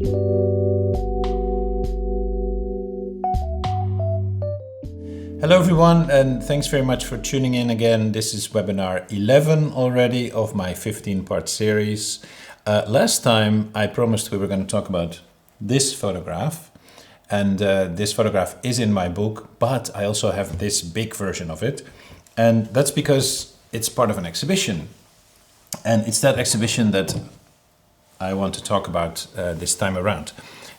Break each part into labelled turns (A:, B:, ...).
A: Hello everyone, and thanks very much for tuning in again. This is webinar 11 already of my 15-part series. Last time I promised we were going to talk about this photograph, and this photograph is in my book, but I also have this big version of it, and that's because it's part of an exhibition. And it's that exhibition that I want to talk about this time around.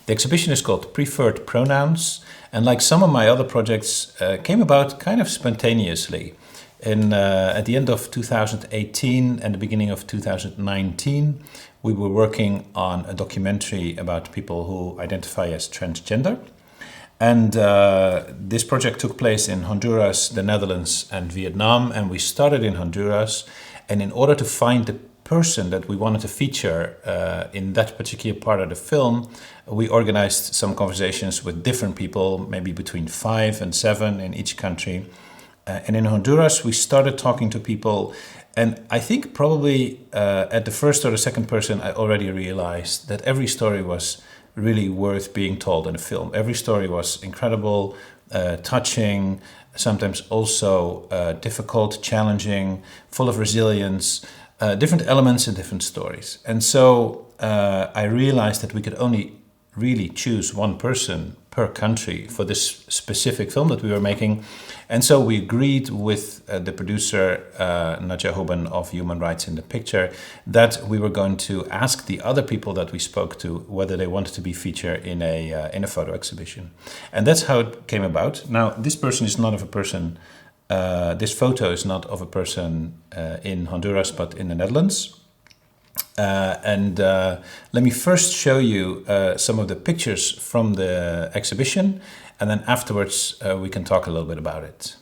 A: The exhibition is called Preferred Pronouns, and like some of my other projects, came about kind of spontaneously. At the end of 2018 and the beginning of 2019, we were working on a documentary about people who identify as transgender. And this project took place in Honduras, the Netherlands, and Vietnam, and we started in Honduras. And in order to find the person that we wanted to feature in that particular part of the film, we organized some conversations with different people, maybe between 5 and 7 in each country. And in Honduras, we started talking to people. And I think probably at the first or the second person, I already realized that every story was really worth being told in a film. Every story was incredible, touching, sometimes also difficult, challenging, full of resilience, different elements and different stories. And so I realized that we could only really choose one person per country for this specific film that we were making. And so we agreed with the producer, Nadja Hoban of Human Rights in the Picture, that we were going to ask the other people that we spoke to whether they wanted to be featured in a photo exhibition. And that's how it came about. Now, this person is not of a person, this photo is not of a person in Honduras, but in the Netherlands. Let me first show you some of the pictures from the exhibition, and then afterwards we can talk a little bit about it.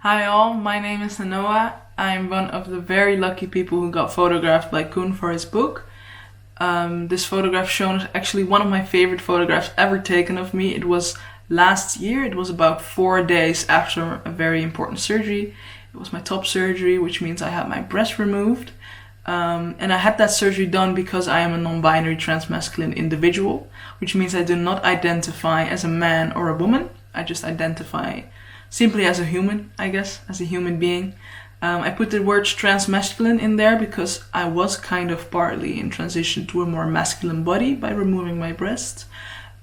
B: Hi all, my name is Noah. I'm one of the very lucky people who got photographed by Koen for his book. This photograph shown is actually one of my favorite photographs ever taken of me. It was last year. It was about 4 days after a very important surgery. It was my top surgery, which means I had my breast removed. And I had that surgery done because I am a non-binary transmasculine individual, which means I do not identify as a man or a woman. I just identify simply as a human, I guess, as a human being. I put the words transmasculine in there because I was kind of partly in transition to a more masculine body by removing my breast.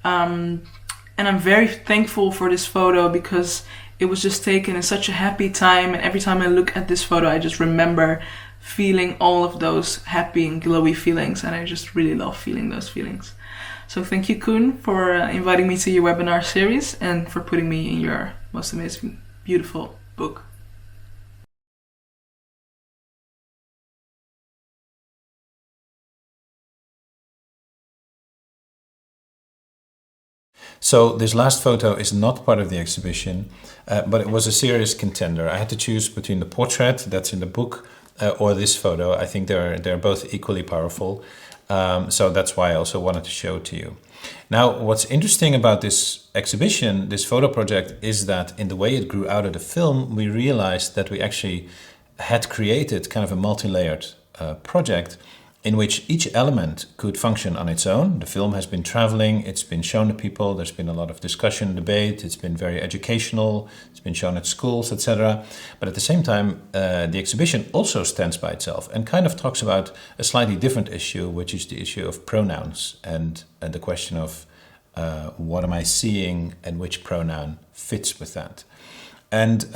B: And I'm very thankful for this photo because it was just taken in such a happy time, and every time I look at this photo I just remember feeling all of those happy and glowy feelings, and I just really love feeling those feelings. So thank you, Koen, for inviting me to your webinar series and for putting me in your most amazing, beautiful book.
A: So this last photo is not part of the exhibition, but it was a serious contender. I had to choose between the portrait that's in the book or this photo. I think they're both equally powerful. So that's why I also wanted to show it to you. Now, what's interesting about this exhibition, this photo project, is that in the way it grew out of the film, we realized that we actually had created kind of a multi-layered project in which each element could function on its own. The film has been traveling, it's been shown to people, there's been a lot of discussion, debate, it's been very educational, it's been shown at schools, etc. But at the same time, the exhibition also stands by itself and kind of talks about a slightly different issue, which is the issue of pronouns and the question of what am I seeing and which pronoun fits with that. And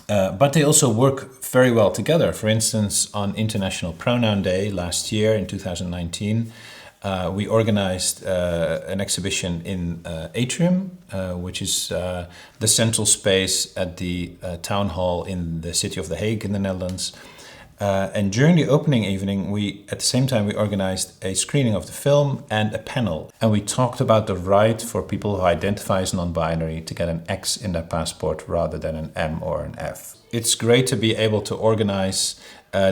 A: but they also work very well together. For instance, on International Pronoun Day last year in 2019, we organized an exhibition in Atrium, which is the central space at the town hall in the city of The Hague in the Netherlands. And during the opening evening, at the same time, we organized a screening of the film and a panel. And we talked about the right for people who identify as non-binary to get an X in their passport rather than an M or an F. It's great to be able to organize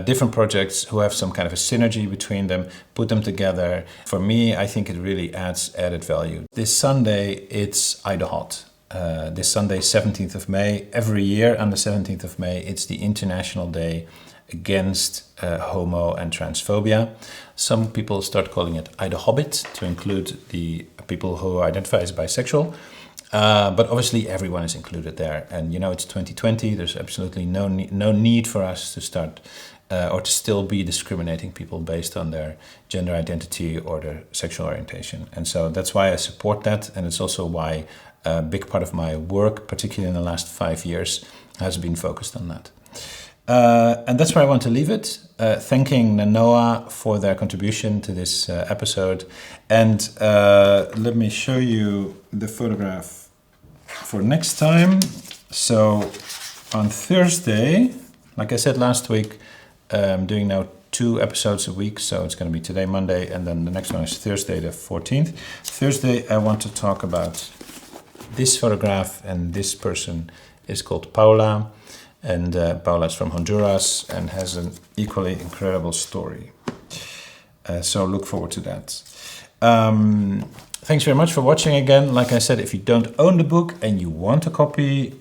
A: different projects who have some kind of a synergy between them, put them together. For me, I think it really adds added value. This Sunday, it's Idehot. This Sunday, 17th of May. Every year on the 17th of May, it's the International Day against homo and transphobia. Some people start calling it Idehobbit to include the people who identify as bisexual. But obviously everyone is included there. And it's 2020, there's absolutely no need for us to start or to still be discriminating people based on their gender identity or their sexual orientation. And so that's why I support that. And it's also why a big part of my work, particularly in the last 5 years, has been focused on that. And that's where I want to leave it, thanking Nanoa for their contribution to this episode. And let me show you the photograph for next time. So on Thursday, like I said last week, I'm doing now 2 episodes a week. So it's going to be today, Monday, and then the next one is Thursday, the 14th. Thursday, I want to talk about this photograph, and this person is called Paula. And Paula is from Honduras and has an equally incredible story. So look forward to that. Thanks very much for watching again. Like I said, if you don't own the book and you want a copy,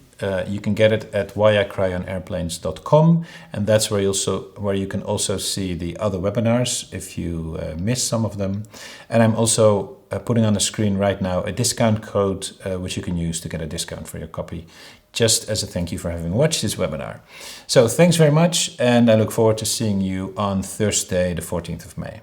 A: you can get it at whyiCryOnAirplanes.com. And that's where you can also see the other webinars if you miss some of them. And I'm also putting on the screen right now a discount code which you can use to get a discount for your copy, just as a thank you for having watched this webinar. So thanks very much, and I look forward to seeing you on Thursday, the 14th of May.